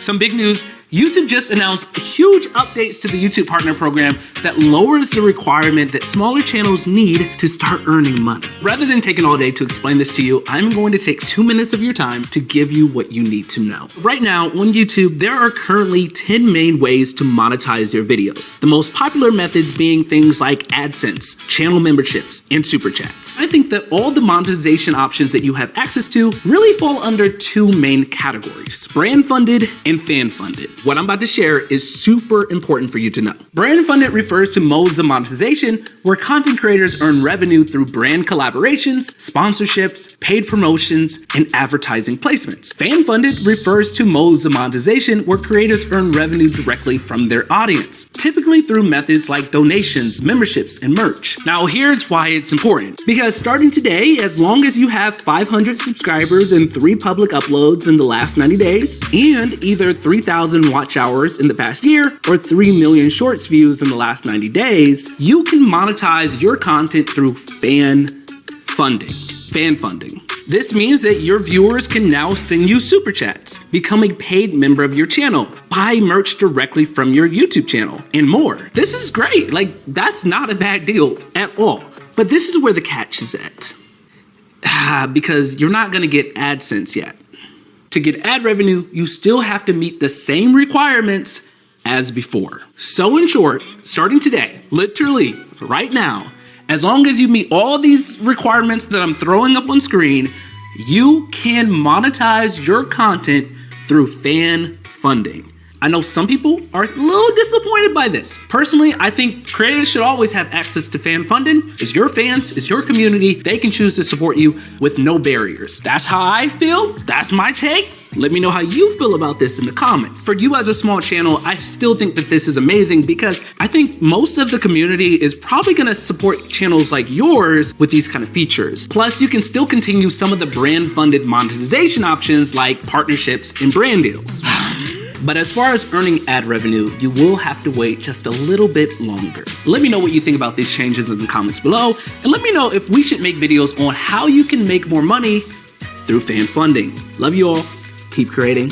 Some big news, YouTube just announced huge updates to the YouTube Partner Program that lowers the requirement that smaller channels need to start earning money. Rather than taking all day to explain this to you, I'm going to take 2 minutes of your time to give you what you need to know. Right now on YouTube, there are currently 10 main ways to monetize your videos. The most popular methods being things like AdSense, channel memberships, and super chats. I think that all the monetization options that you have access to really fall under 2 main categories: brand funded and fan funded. What I'm about to share is super important for you to know. Brand funded refers to modes of monetization where content creators earn revenue through brand collaborations, sponsorships, paid promotions, and advertising placements. Fan funded refers to modes of monetization where creators earn revenue directly from their audience, typically through methods like donations, memberships, and merch. Now here's why it's important. Because starting today, as long as you have 500 subscribers and 3 public uploads in the last 90 days, and either 3,000 watch hours in the past year or 3 million shorts views in the last 90 days, you can monetize your content through fan funding. This means that your viewers can now send you super chats, become a paid member of your channel, buy merch directly from your YouTube channel, and more. This is great. Like, that's not a bad deal at all. But this is where the catch is at. Because you're not gonna get AdSense yet. To get ad revenue, you still have to meet the same requirements as before. So in short, starting today, literally right now, as long as you meet all these requirements that I'm throwing up on screen, you can monetize your content through fan funding. I know some people are a little disappointed by this. Personally, I think creators should always have access to fan funding. It's your fans, it's your community. They can choose to support you with no barriers. That's how I feel. That's my take. Let me know how you feel about this in the comments. For you as a small channel, I still think that this is amazing because I think most of the community is probably gonna support channels like yours with these kind of features. Plus, you can still continue some of the brand funded monetization options like partnerships and brand deals. But as far as earning ad revenue, you will have to wait just a little bit longer. Let me know what you think about these changes in the comments below, and let me know if we should make videos on how you can make more money through fan funding. Love you all. Keep creating.